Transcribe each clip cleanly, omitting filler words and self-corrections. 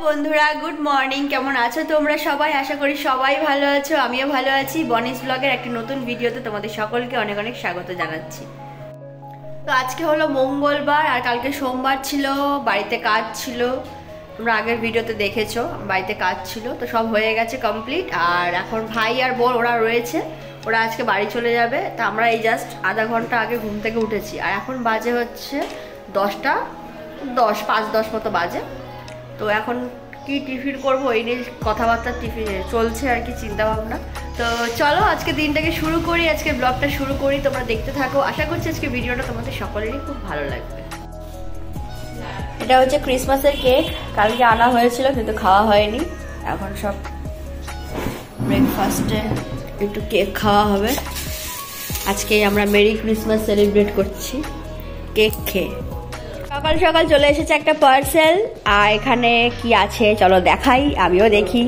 বন্ধুরা good morning, কেমন আছো তোমরা সবাই? আশা করি সবাই ভালো আছো, আমিও ভালো আছি। বনিস ব্লগের একটা নতুন ভিডিওতে তোমাদের সকলকে অনেক অনেক স্বাগত জানাচ্ছি। তো আজকে হলো মঙ্গলবার আর কালকে সোমবার ছিল, বাড়িতে কাজ ছিল। তোমরা আগের ভিডিওতে দেখেছো বাড়িতে কাজ ছিল, তো সব হয়ে গেছে কমপ্লিট। আর এখন ভাই আর বোন ওরা রয়েছে, ওরা আজকে বাড়ি চলে যাবে। তা আমরা এই জাস্ট আধা ঘন্টা আগে ঘুম থেকে উঠেছি আর এখন বাজে হচ্ছে 10টা 10 5-10 মতো বাজে। তো এখন কি টিফিন করবো এই নিয়ে কথাবার্তা টিফিন চলছে আর কি, চিন্তা ভাবনা। তো চলো আজকে দিনটাকে শুরু করি, আজকে ব্লগটা শুরু করি, তোমরা দেখতে থাকো। আশা করছি আজকে ভিডিওটা তোমাদের সকলেরই খুব ভালো লাগবে। এটা হচ্ছে ক্রিসমাসের কেক, কালকে আনা হয়েছিল কিন্তু খাওয়া হয়নি। এখন সব ব্রেকফাস্টে একটু কেক খাওয়া হবে। আজকে আমরা মেরি ক্রিসমাস সেলিব্রেট করছি কেক খেয়ে। সকাল সকাল চলে এসেছে একটা পার্সেল, আর এখানে কি আছে চলো দেখাই, আমিও দেখি।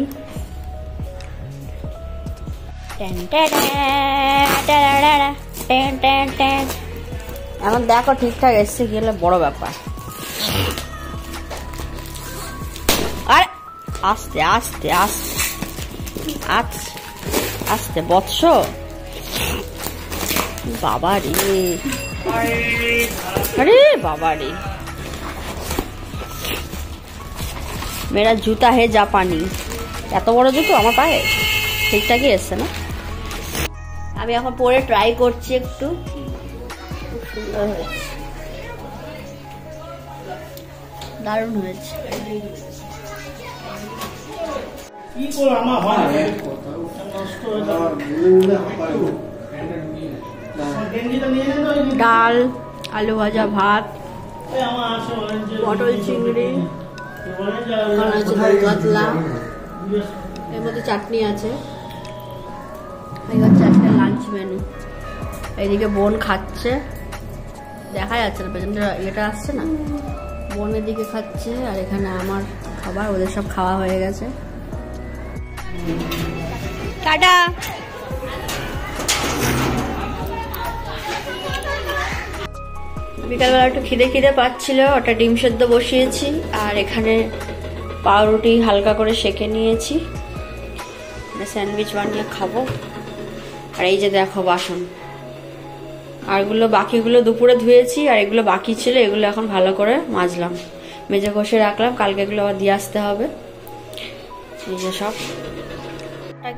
এখন দেখো ঠিকঠাক এসছে কি হলে বড় ব্যাপার। আরে আস্তে আস্তে আস্তে আস্তে আস্তে বৎস, বাবা রে, আরে বাবা রে, মেরা জুতা হে জাপানি। এত বড় জুতো আমার পায়ে, ঠিকঠাকই এসছে না? আমি এখন পরে ট্রাই করছি একটু, খুব সুন্দর হয়েছে, দারুণ হয়েছে। ডাল, আলু ভাজা, ভাত, পটল চিংড়ি, কাতলা, এর মধ্যে চাটনি আছে। এই হচ্ছে একটা লাঞ্চ মেনু। এইদিকে বোন খাচ্ছে, দেখা যাচ্ছে না পেছনটা, এটা আসছে না, বোনের দিকে খাচ্ছে। আর এখানে আমার খাবার, ওদের সব খাওয়া হয়ে গেছে। টাটা। বিকালবেলা একটু খিদে খিদে পাচ্ছিল, ওটা ডিম সেদ্ধ বসিয়েছি। আর এখানে পাউরুটি হালকা করে সেঁকে নিয়েছি, স্যান্ডউইচ বানিয়ে খাবো। আর এই যে দেখো বাসন, আরগুলো বাকিগুলো দুপুরে ধুয়েছি, আর এগুলো বাকি ছিল, এগুলো এখন ভালো করে মাজলাম, মেজে ঘষে রাখলাম, কালকে এগুলো আবার দিয়ে আসতে হবে। এই যে সব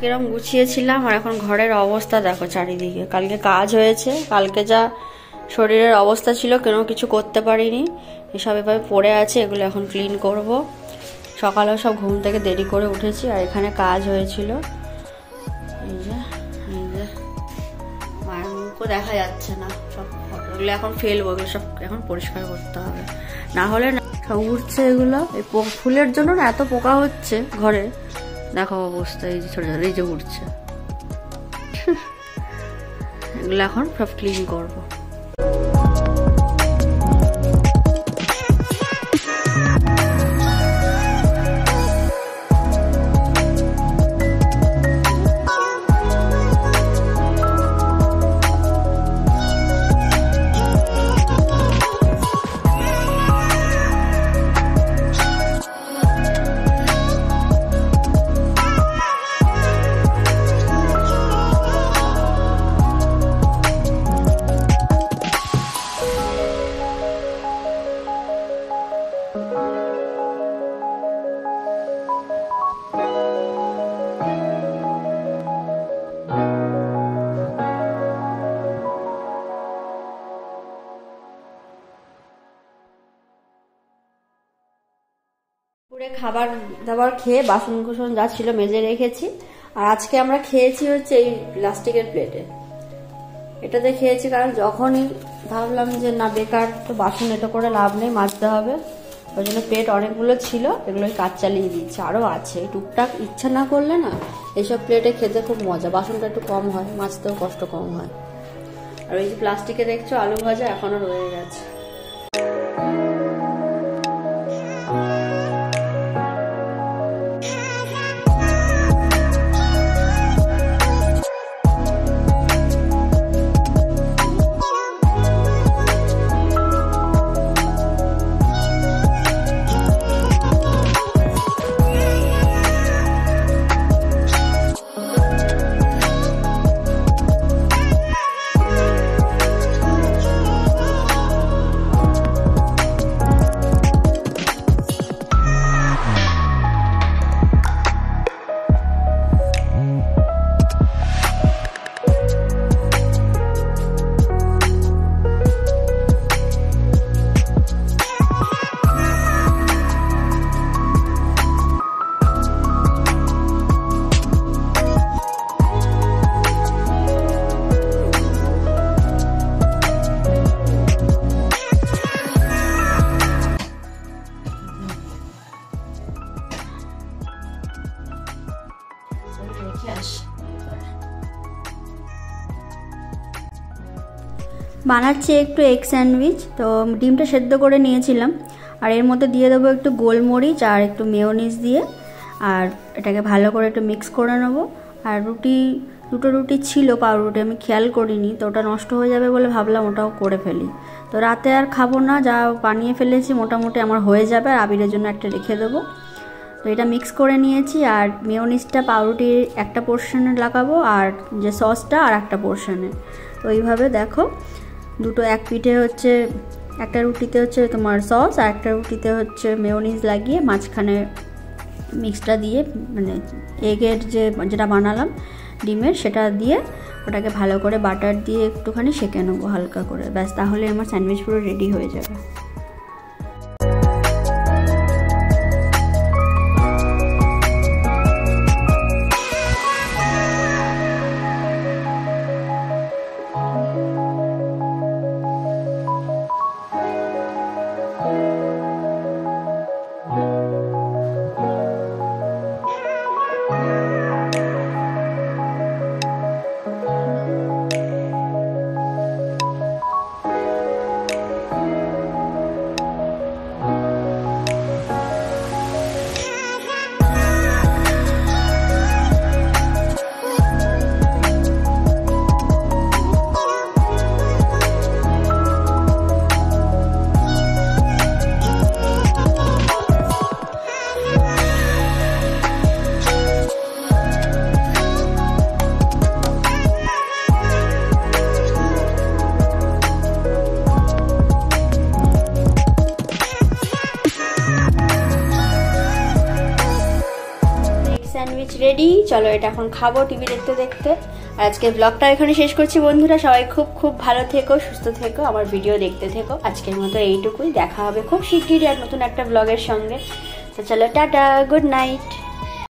কিরম গুছিয়েছিলাম। আর এখন ঘরের অবস্থা দেখো চারিদিকে, কালকে কাজ হয়েছে, কালকে যা শরীরের অবস্থা ছিল কেন কিছু করতে পারিনি, এসব এভাবে পড়ে আছে, এগুলো এখন ক্লিন করব। সকালেও সব ঘুম থেকে দেরি করে উঠেছি। আর এখানে কাজ হয়েছিল, এই যে মায়ের মুখও দেখা যাচ্ছে না, সব এগুলো এখন ফেলবো, এগুলো সব এখন পরিষ্কার করতে হবে, না হলে না সব উঠছে এগুলো। এই ফুলের জন্য না এত পোকা হচ্ছে ঘরে, দেখো অবস্থা, এই যে ছোট ছোট এই যে উঠছে, এগুলো এখন সব ক্লিন করবো। পুরে খাবার দাবার খেয়ে বাসন কুসন যা ছিল মেজে রেখেছি। আর আজকে আমরা খেয়েছি হচ্ছে এই প্লাস্টিকের প্লেটে, এটাতে খেয়েছি, কারণ যখনই ভাবলাম যে না বেকার তো বাসন এটা করে লাভ নেই, মাজতে হবে, ওই জন্য প্লেট অনেকগুলো ছিল, এগুলোই কাজ চালিয়ে দিচ্ছি। আরও আছে টুকটাক, ইচ্ছা না করলে না এইসব প্লেটে খেতে খুব মজা, বাসনটা একটু কম হয়, মাজতেও কষ্ট কম হয়। আর ওই যে প্লাস্টিকে দেখছো আলু ভাজা এখনো রয়ে গেছে। বানাচ্ছি একটু এগ স্যান্ডউইচ। তো ডিমটা সেদ্ধ করে নিয়েছিলাম, আর এর মধ্যে দিয়ে দেবো একটু গোলমরিচ আর একটু মেয়োনিজ দিয়ে, আর এটাকে ভালো করে একটু মিক্স করে নেবো। আর দুটো রুটি ছিল, পাউরুটি, আমি খেয়াল করিনি, তো ওটা নষ্ট হয়ে যাবে বলে ভাবলাম ওটাও করে ফেলি। তো রাতে আর খাবো না, যা বানিয়ে ফেলেছি মোটামুটি আমার হয়ে যাবে, আর আবিরের জন্য একটা রেখে দেবো। তো এটা মিক্স করে নিয়েছি, আর মেয়োনিজটা পাউরুটির একটা পোর্শনে লাগাবো, আর যে সসটা আর একটা পোর্শনে। তো এইভাবে দেখো দুটো এক পিঠে হচ্ছে, একটা রুটিতে হচ্ছে তোমার সস আর একটা রুটিতে হচ্ছে মেয়োনিজ লাগিয়ে মাঝখানে মিক্সটা দিয়ে, মানে এগের যেটা বানালাম ডিমের, সেটা দিয়ে ওটাকে ভালো করে বাটার দিয়ে একটুখানি সেঁকে নেবো হালকা করে, ব্যাস তাহলে আমার স্যান্ডউইচ পুরো রেডি হয়ে যাবে। স্যান্ডউইচ রেডি, চলো এটা এখন খাবো টিভি দেখতে দেখতে। আর আজকের ব্লগটা এখানে শেষ করছি বন্ধুরা, সবাই খুব খুব ভালো থেকো, সুস্থ থেকো, আমার ভিডিও দেখতে থেকো। আজকের মতো এইটুকুই, দেখা হবে খুব শিগগিরই আর নতুন একটা ব্লগের সঙ্গে। তো চলো টাটা, গুড নাইট।